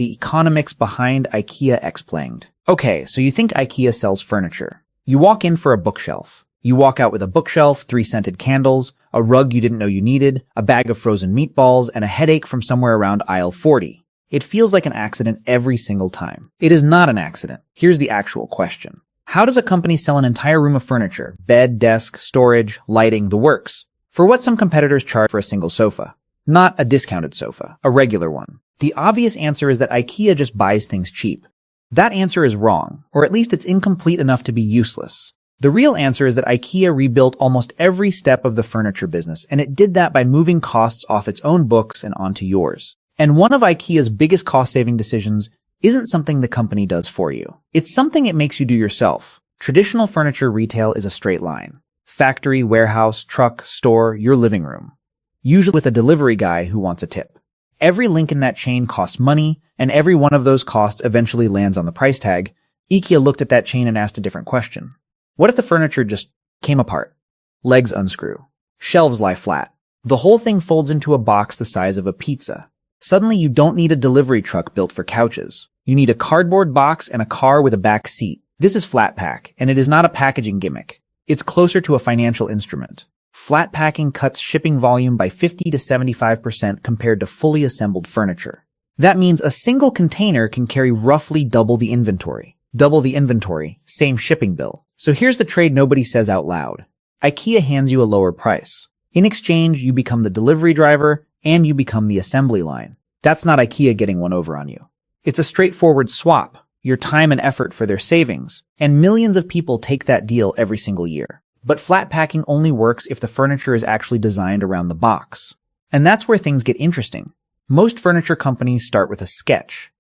the economics behind IKEA explained. Okay, so you think IKEA sells furniture. You walk in for a bookshelf. You walk out with a bookshelf, 3 scented candles, a rug you didn't know you needed, a bag of frozen meatballs, and a headache from somewhere around aisle 40. It feels like an accident every single time. It is not an accident. Here's the actual question. How does a company sell an entire room of furniture? Bed, desk, storage, lighting, the works. For what some competitors charge for a single sofa. Not a discounted sofa, a regular one. The obvious answer is that IKEA just buys things cheap. That answer is wrong, or at least it's incomplete enough to be useless. The real answer is that IKEA rebuilt almost every step of the furniture business, and it did that by moving costs off its own books and onto yours. And one of IKEA's biggest cost-saving decisions isn't something the company does for you. It's something it makes you do yourself. Traditional furniture retail is a straight line. Factory, warehouse, truck, store, your living room. Usually with a delivery guy who wants a tip. Every link in that chain costs money, and every one of those costs eventually lands on the price tag. IKEA looked at that chain and asked a different question. What if the furniture just came apart? Legs unscrew. Shelves lie flat. The whole thing folds into a box the size of a pizza. Suddenly you don't need a delivery truck built for couches. You need a cardboard box and a car with a back seat. This is flat pack, and it is not a packaging gimmick. It's closer to a financial instrument. Flat packing cuts shipping volume by 50 to 75% compared to fully assembled furniture. That means a single container can carry roughly double the inventory. Double the inventory, same shipping bill. So here's the trade nobody says out loud. IKEA hands you a lower price. In exchange, you become the delivery driver and you become the assembly line. That's not IKEA getting one over on you. It's a straightforward swap, your time and effort for their savings, and millions of people take that deal every single year. But flat packing only works if the furniture is actually designed around the box. And that's where things get interesting. Most furniture companies start with a sketch.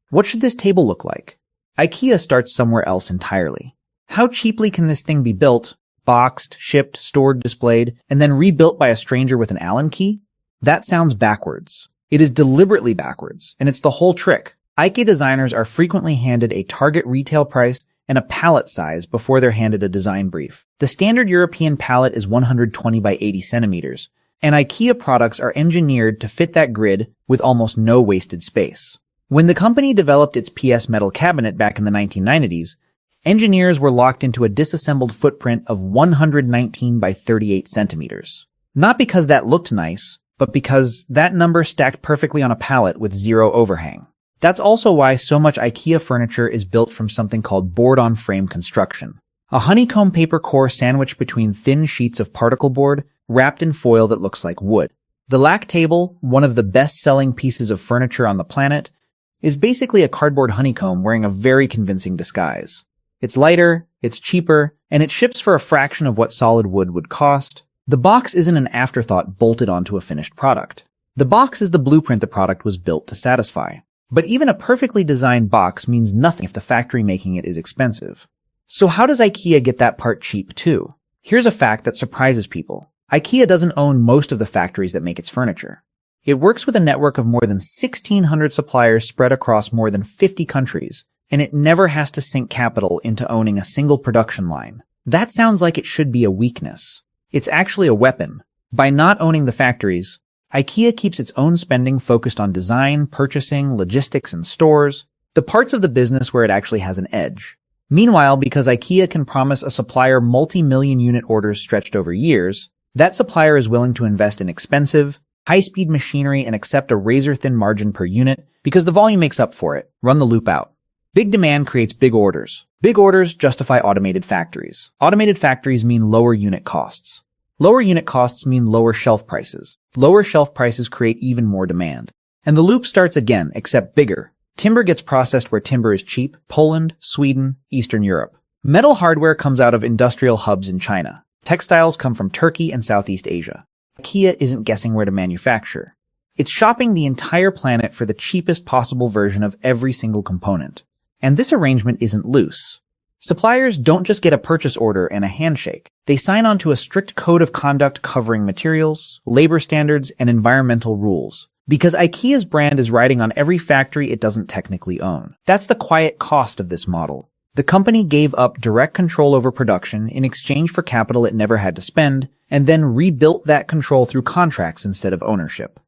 What should this table look like? IKEA starts somewhere else entirely. How cheaply can this thing be built, boxed, shipped, stored, displayed, and then rebuilt by a stranger with an Allen key? That sounds backwards. It is deliberately backwards, and it's the whole trick. IKEA designers are frequently handed a target retail price and a pallet size before they're handed a design brief. The standard European pallet is 120 by 80 centimeters, and IKEA products are engineered to fit that grid with almost no wasted space. When the company developed its PS metal cabinet back in the 1990s, engineers were locked into a disassembled footprint of 119 by 38 centimeters. Not because that looked nice, but because that number stacked perfectly on a pallet with zero overhang. That's also why so much IKEA furniture is built from something called board-on-frame construction. A honeycomb paper core sandwiched between thin sheets of particle board wrapped in foil that looks like wood. The lack table, one of the best-selling pieces of furniture on the planet, is basically a cardboard honeycomb wearing a very convincing disguise. It's lighter, it's cheaper, and it ships for a fraction of what solid wood would cost. The box isn't an afterthought bolted onto a finished product. The box is the blueprint the product was built to satisfy. But even a perfectly designed box means nothing if the factory making it is expensive. So how does IKEA get that part cheap too? Here's a fact that surprises people. IKEA doesn't own most of the factories that make its furniture. It works with a network of more than 1,600 suppliers spread across more than 50 countries, and it never has to sink capital into owning a single production line. That sounds like it should be a weakness. It's actually a weapon. By not owning the factories, IKEA keeps its own spending focused on design, purchasing, logistics, and stores, the parts of the business where it actually has an edge. Meanwhile, because IKEA can promise a supplier multi-million unit orders stretched over years, that supplier is willing to invest in expensive, high-speed machinery and accept a razor-thin margin per unit because the volume makes up for it. Run the loop out. Big demand creates big orders. Big orders justify automated factories. Automated factories mean lower unit costs. Lower unit costs mean lower shelf prices. Lower shelf prices create even more demand. And the loop starts again, except bigger. Timber gets processed where timber is cheap: Poland, Sweden, Eastern Europe. Metal hardware comes out of industrial hubs in China. Textiles come from Turkey and Southeast Asia. IKEA isn't guessing where to manufacture. It's shopping the entire planet for the cheapest possible version of every single component. And this arrangement isn't loose. Suppliers don't just get a purchase order and a handshake. They sign on to a strict code of conduct covering materials, labor standards, and environmental rules. Because IKEA's brand is riding on every factory it doesn't technically own. That's the quiet cost of this model. The company gave up direct control over production in exchange for capital it never had to spend, and then rebuilt that control through contracts instead of ownership.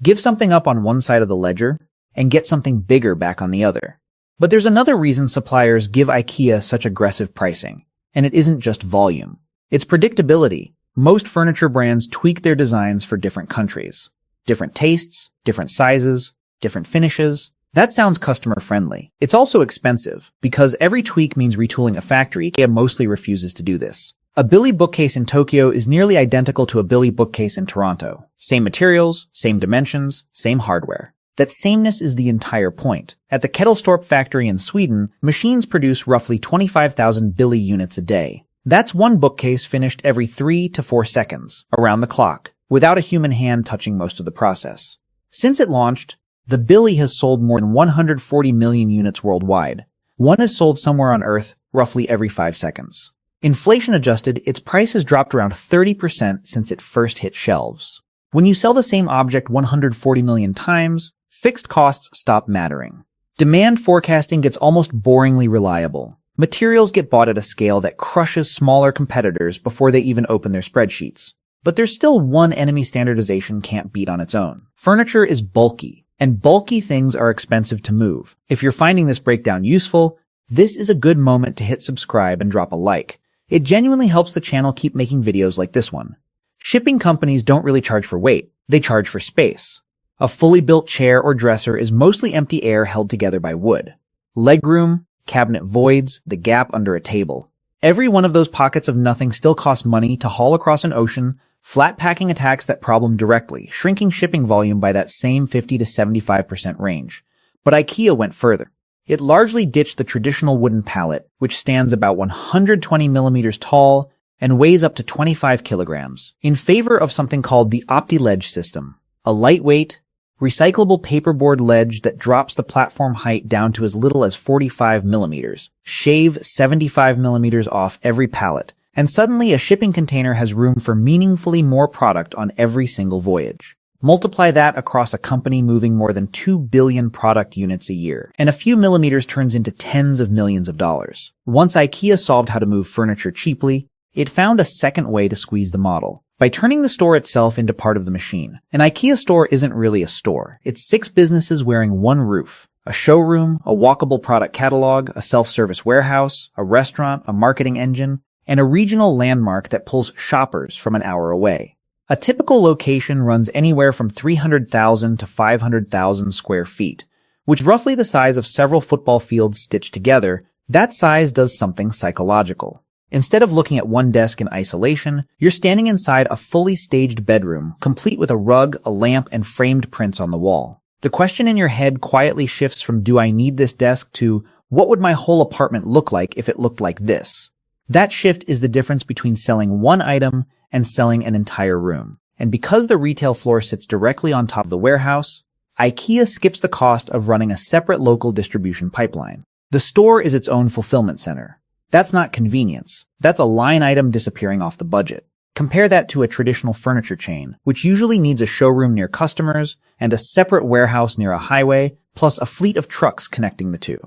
Give something up on one side of the ledger, and get something bigger back on the other. But there's another reason suppliers give IKEA such aggressive pricing, and it isn't just volume. It's predictability. Most furniture brands tweak their designs for different countries. Different tastes, different sizes, different finishes. That sounds customer-friendly. It's also expensive, because every tweak means retooling a factory. IKEA mostly refuses to do this. A Billy bookcase in Tokyo is nearly identical to a Billy bookcase in Toronto. Same materials, same dimensions, same hardware. That sameness is the entire point. At the Kettelstorp factory in Sweden, machines produce roughly 25,000 Billy units a day. That's one bookcase finished every 3 to 4 seconds, around the clock, without a human hand touching most of the process. Since it launched, the Billy has sold more than 140 million units worldwide. One is sold somewhere on Earth roughly every 5 seconds. Inflation adjusted, its price has dropped around 30% since it first hit shelves. When you sell the same object 140 million times, fixed costs stop mattering. Demand forecasting gets almost boringly reliable. Materials get bought at a scale that crushes smaller competitors before they even open their spreadsheets. But there's still one enemy standardization can't beat on its own. Furniture is bulky, and bulky things are expensive to move. If you're finding this breakdown useful, this is a good moment to hit subscribe and drop a like. It genuinely helps the channel keep making videos like this one. Shipping companies don't really charge for weight, they charge for space. A fully built chair or dresser is mostly empty air held together by wood. Legroom, cabinet voids, the gap under a table. Every one of those pockets of nothing still costs money to haul across an ocean. Flat packing attacks that problem directly, shrinking shipping volume by that same 50 to 75% range. But IKEA went further. It largely ditched the traditional wooden pallet, which stands about 120 millimeters tall and weighs up to 25 kilograms, in favor of something called the OptiLedge system, a lightweight, recyclable paperboard ledge that drops the platform height down to as little as 45 millimeters. Shave 75 millimeters off every pallet, and suddenly a shipping container has room for meaningfully more product on every single voyage. Multiply that across a company moving more than 2 billion product units a year, and a few millimeters turns into tens of millions of dollars. Once IKEA solved how to move furniture cheaply, it found a second way to squeeze the model, by turning the store itself into part of the machine. An IKEA store isn't really a store. It's 6 businesses wearing one roof. A showroom, a walkable product catalog, a self-service warehouse, a restaurant, a marketing engine, and a regional landmark that pulls shoppers from an hour away. A typical location runs anywhere from 300,000 to 500,000 square feet, which is roughly the size of several football fields stitched together. That size does something psychological. Instead of looking at one desk in isolation, you're standing inside a fully staged bedroom, complete with a rug, a lamp, and framed prints on the wall. The question in your head quietly shifts from "do I need this desk?" to "what would my whole apartment look like if it looked like this?" That shift is the difference between selling one item and selling an entire room. And because the retail floor sits directly on top of the warehouse, IKEA skips the cost of running a separate local distribution pipeline. The store is its own fulfillment center. That's not convenience. That's a line item disappearing off the budget. Compare that to a traditional furniture chain, which usually needs a showroom near customers and a separate warehouse near a highway, plus a fleet of trucks connecting the two.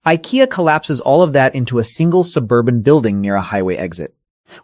IKEA collapses all of that into a single suburban building near a highway exit,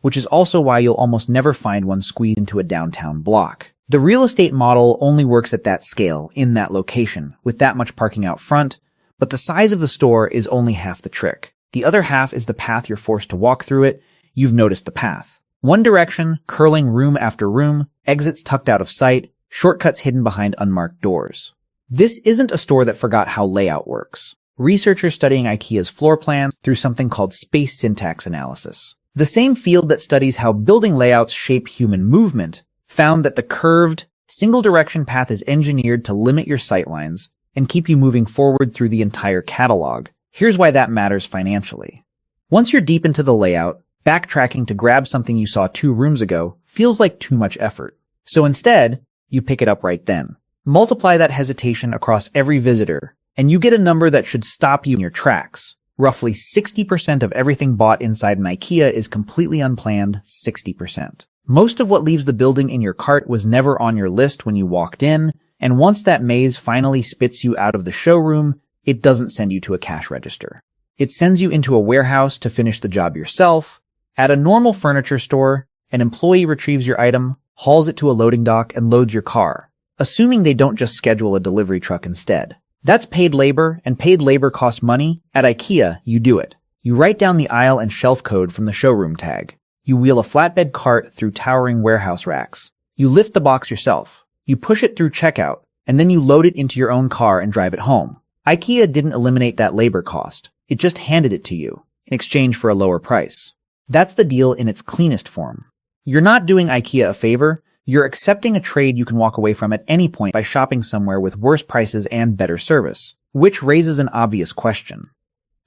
which is also why you'll almost never find one squeezed into a downtown block. The real estate model only works at that scale, in that location, with that much parking out front, but the size of the store is only half the trick. The other half is the path you're forced to walk through it. You've noticed the path. One direction, curling room after room, exits tucked out of sight, shortcuts hidden behind unmarked doors. This isn't a store that forgot how layout works. Researchers studying IKEA's floor plan through something called space syntax analysis, the same field that studies how building layouts shape human movement, found that the curved, single-direction path is engineered to limit your sightlines and keep you moving forward through the entire catalog. Here's why that matters financially. Once you're deep into the layout, backtracking to grab something you saw 2 rooms ago feels like too much effort. So instead, you pick it up right then. Multiply that hesitation across every visitor, and you get a number that should stop you in your tracks. Roughly 60% of everything bought inside an IKEA is completely unplanned, 60%. Most of what leaves the building in your cart was never on your list when you walked in, and once that maze finally spits you out of the showroom, it doesn't send you to a cash register. It sends you into a warehouse to finish the job yourself. At a normal furniture store, an employee retrieves your item, hauls it to a loading dock, and loads your car, assuming they don't just schedule a delivery truck instead. That's paid labor, and paid labor costs money. At IKEA, you do it. You write down the aisle and shelf code from the showroom tag. You wheel a flatbed cart through towering warehouse racks. You lift the box yourself. You push it through checkout, and then you load it into your own car and drive it home. IKEA didn't eliminate that labor cost. It just handed it to you in exchange for a lower price. That's the deal in its cleanest form. You're not doing IKEA a favor. You're accepting a trade you can walk away from at any point by shopping somewhere with worse prices and better service, which raises an obvious question.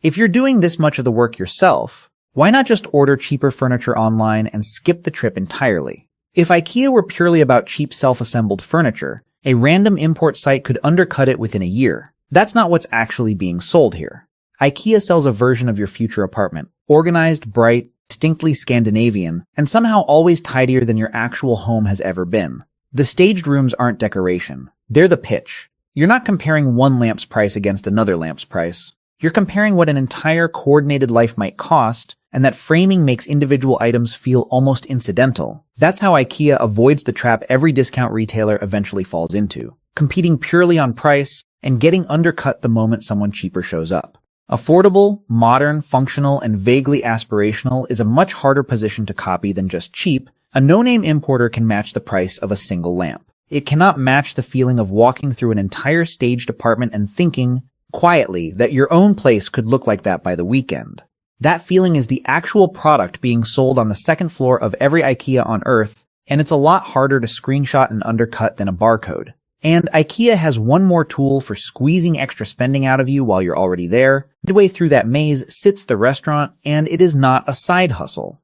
If you're doing this much of the work yourself, why not just order cheaper furniture online and skip the trip entirely? If IKEA were purely about cheap self-assembled furniture, a random import site could undercut it within a year. That's not what's actually being sold here. IKEA sells a version of your future apartment, organized, bright, distinctly Scandinavian, and somehow always tidier than your actual home has ever been. The staged rooms aren't decoration. They're the pitch. You're not comparing one lamp's price against another lamp's price. You're comparing what an entire coordinated life might cost, and that framing makes individual items feel almost incidental. That's how IKEA avoids the trap every discount retailer eventually falls into, competing purely on price and getting undercut the moment someone cheaper shows up. Affordable, modern, functional, and vaguely aspirational is a much harder position to copy than just cheap. A no-name importer can match the price of a single lamp. It cannot match the feeling of walking through an entire staged apartment and thinking, quietly, that your own place could look like that by the weekend. That feeling is the actual product being sold on the second floor of every IKEA on Earth, and it's a lot harder to screenshot and undercut than a barcode. And IKEA has one more tool for squeezing extra spending out of you while you're already there. Midway through that maze sits the restaurant, and it is not a side hustle.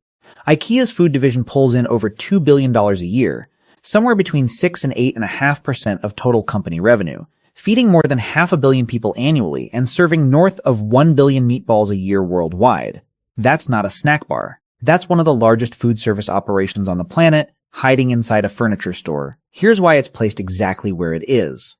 IKEA's food division pulls in over $2 billion a year, somewhere between 6 and 8.5% of total company revenue, feeding more than 500 million people annually and serving north of 1 billion meatballs a year worldwide. That's not a snack bar. That's one of the largest food service operations on the planet, hiding inside a furniture store. Here's why it's placed exactly where it is.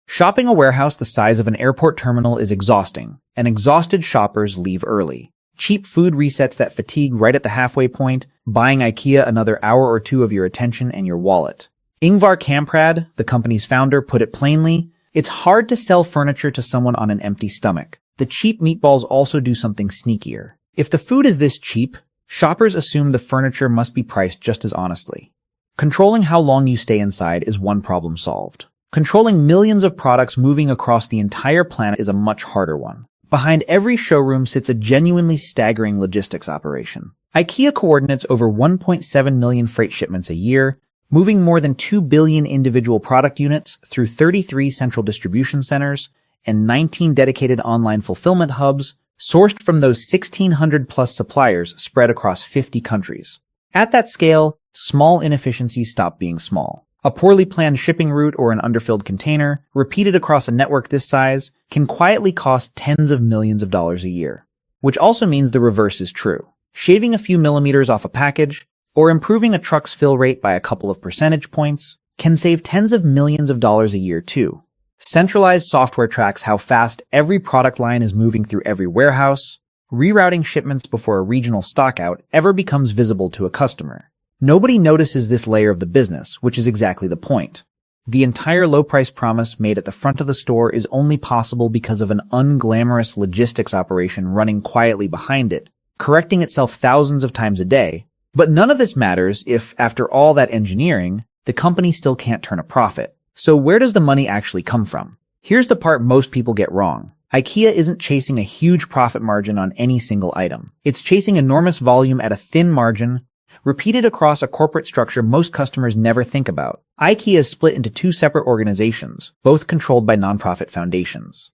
Shopping a warehouse the size of an airport terminal is exhausting, and exhausted shoppers leave early. Cheap food resets that fatigue right at the halfway point, buying IKEA another hour or two of your attention and your wallet. Ingvar Kamprad, the company's founder, put it plainly, it's hard to sell furniture to someone on an empty stomach. The cheap meatballs also do something sneakier. If the food is this cheap, shoppers assume the furniture must be priced just as honestly. Controlling how long you stay inside is one problem solved. Controlling millions of products moving across the entire planet is a much harder one. Behind every showroom sits a genuinely staggering logistics operation. IKEA coordinates over 1.7 million freight shipments a year, moving more than 2 billion individual product units through 33 central distribution centers and 19 dedicated online fulfillment hubs, sourced from those 1,600 plus suppliers spread across 50 countries. At that scale, small inefficiencies stop being small. A poorly planned shipping route or an underfilled container, repeated across a network this size, can quietly cost tens of millions of dollars a year. Which also means the reverse is true. Shaving a few millimeters off a package, or improving a truck's fill rate by a couple of percentage points, can save tens of millions of dollars a year too. Centralized software tracks how fast every product line is moving through every warehouse, rerouting shipments before a regional stockout ever becomes visible to a customer. Nobody notices this layer of the business, which is exactly the point. The entire low-price promise made at the front of the store is only possible because of an unglamorous logistics operation running quietly behind it, correcting itself thousands of times a day. But none of this matters if, after all that engineering, the company still can't turn a profit. So where does the money actually come from? Here's the part most people get wrong. IKEA isn't chasing a huge profit margin on any single item. It's chasing enormous volume at a thin margin, repeated across a corporate structure most customers never think about. IKEA is split into two separate organizations, both controlled by nonprofit foundations.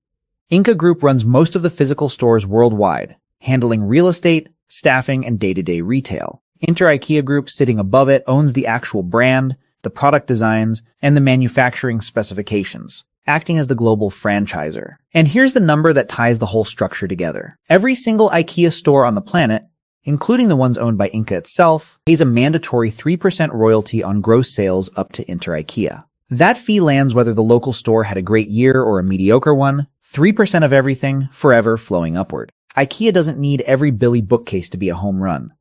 Inca Group runs most of the physical stores worldwide, handling real estate, staffing, and day-to-day retail. IKEA Group, sitting above it, owns the actual brand, the product designs, and the manufacturing specifications, acting as the global franchisor. And here's the number that ties the whole structure together. Every single IKEA store on the planet, including the ones owned by Inca itself, pays a mandatory 3% royalty on gross sales up to IKEA. That fee lands whether the local store had a great year or a mediocre one, 3% of everything, forever flowing upward. IKEA doesn't need every Billy bookcase to be a home run.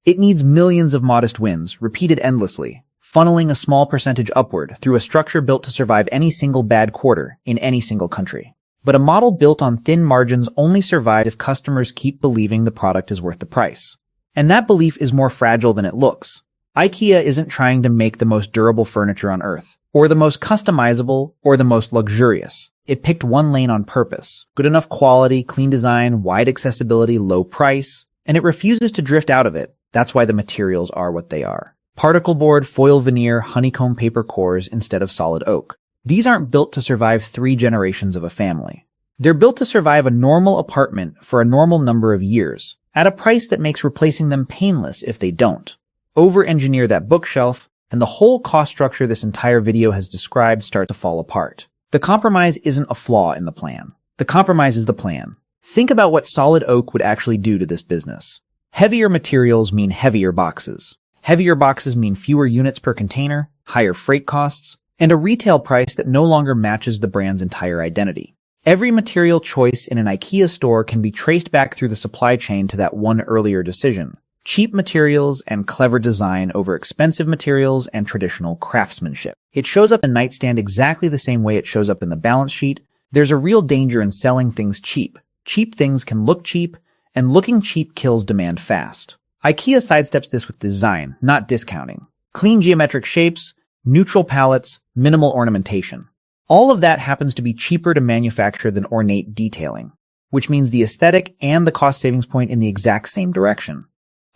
It needs millions of modest wins, repeated endlessly, funneling a small percentage upward through a structure built to survive any single bad quarter in any single country. But a model built on thin margins only survives if customers keep believing the product is worth the price. And that belief is more fragile than it looks. IKEA isn't trying to make the most durable furniture on earth, or the most customizable, or the most luxurious. It picked one lane on purpose. Good enough quality, clean design, wide accessibility, low price. And it refuses to drift out of it. That's why the materials are what they are. Particle board, foil veneer, honeycomb paper cores instead of solid oak. These aren't built to survive 3 generations of a family. They're built to survive a normal apartment for a normal number of years, at a price that makes replacing them painless if they don't. Over-engineer that bookshelf, and the whole cost structure this entire video has described starts to fall apart. The compromise isn't a flaw in the plan. The compromise is the plan. Think about what solid oak would actually do to this business. Heavier materials mean heavier boxes. Heavier boxes mean fewer units per container, higher freight costs, and a retail price that no longer matches the brand's entire identity. Every material choice in an IKEA store can be traced back through the supply chain to that one earlier decision. Cheap materials and clever design over expensive materials and traditional craftsmanship. It shows up in a nightstand exactly the same way it shows up in the balance sheet. There's a real danger in selling things cheap. Cheap things can look cheap, and looking cheap kills demand fast. IKEA sidesteps this with design, not discounting. Clean geometric shapes, neutral palettes, minimal ornamentation. All of that happens to be cheaper to manufacture than ornate detailing, which means the aesthetic and the cost savings point in the exact same direction.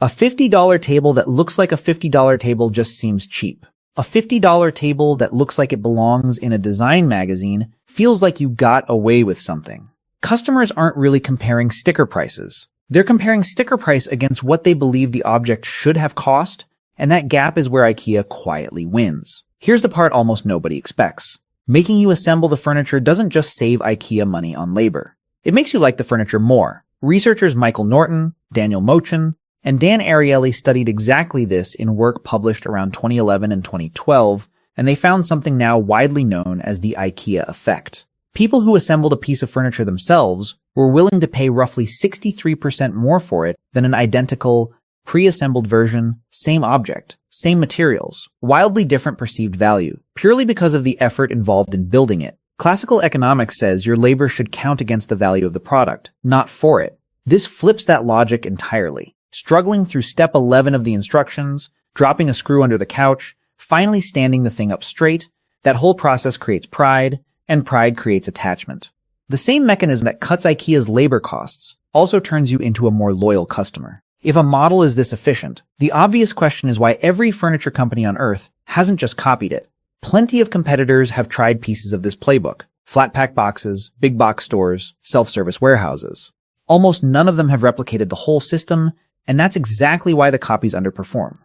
A $50 table that looks like a $50 table just seems cheap. A $50 table that looks like it belongs in a design magazine feels like you got away with something. Customers aren't really comparing sticker prices. They're comparing sticker price against what they believe the object should have cost, and that gap is where IKEA quietly wins. Here's the part almost nobody expects. Making you assemble the furniture doesn't just save IKEA money on labor. It makes you like the furniture more. Researchers Michael Norton, Daniel Mochin, and Dan Ariely studied exactly this in work published around 2011 and 2012, and they found something now widely known as the IKEA effect. People who assembled a piece of furniture themselves were willing to pay roughly 63% more for it than an identical, pre-assembled version, same object, same materials, wildly different perceived value, purely because of the effort involved in building it. Classical economics says your labor should count against the value of the product, not for it. This flips that logic entirely. Struggling through step 11 of the instructions, dropping a screw under the couch, finally standing the thing up straight, that whole process creates pride, and pride creates attachment. The same mechanism that cuts IKEA's labor costs also turns you into a more loyal customer. If a model is this efficient, the obvious question is why every furniture company on Earth hasn't just copied it. Plenty of competitors have tried pieces of this playbook. Flat pack boxes, big box stores, self-service warehouses. Almost none of them have replicated the whole system, and that's exactly why the copies underperform.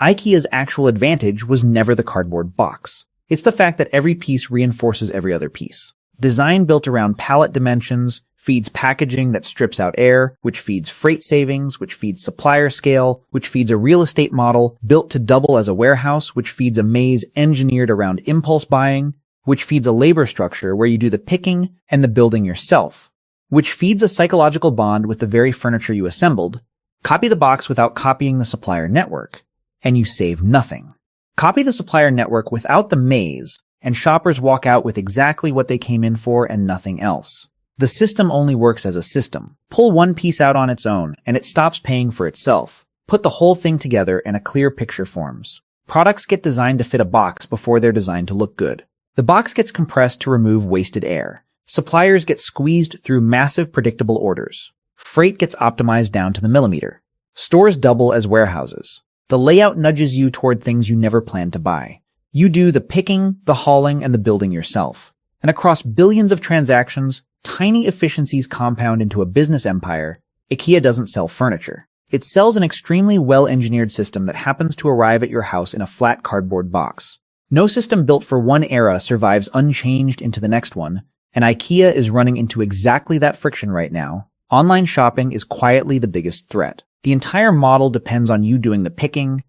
IKEA's actual advantage was never the cardboard box. It's the fact that every piece reinforces every other piece. Design built around pallet dimensions feeds packaging that strips out air, which feeds freight savings, which feeds supplier scale, which feeds a real estate model built to double as a warehouse, which feeds a maze engineered around impulse buying, which feeds a labor structure where you do the picking and the building yourself, which feeds a psychological bond with the very furniture you assembled. Copy the box without copying the supplier network, and you save nothing. Copy the supplier network without the maze, and shoppers walk out with exactly what they came in for and nothing else. The system only works as a system. Pull one piece out on its own, and it stops paying for itself. Put the whole thing together and a clear picture forms. Products get designed to fit a box before they're designed to look good. The box gets compressed to remove wasted air. Suppliers get squeezed through massive predictable orders. Freight gets optimized down to the millimeter. Stores double as warehouses. The layout nudges you toward things you never planned to buy. You do the picking, the hauling, and the building yourself. And across billions of transactions, tiny efficiencies compound into a business empire. IKEA doesn't sell furniture. It sells an extremely well-engineered system that happens to arrive at your house in a flat cardboard box. No system built for one era survives unchanged into the next one, and IKEA is running into exactly that friction right now. Online shopping is quietly the biggest threat. The entire model depends on you doing the picking,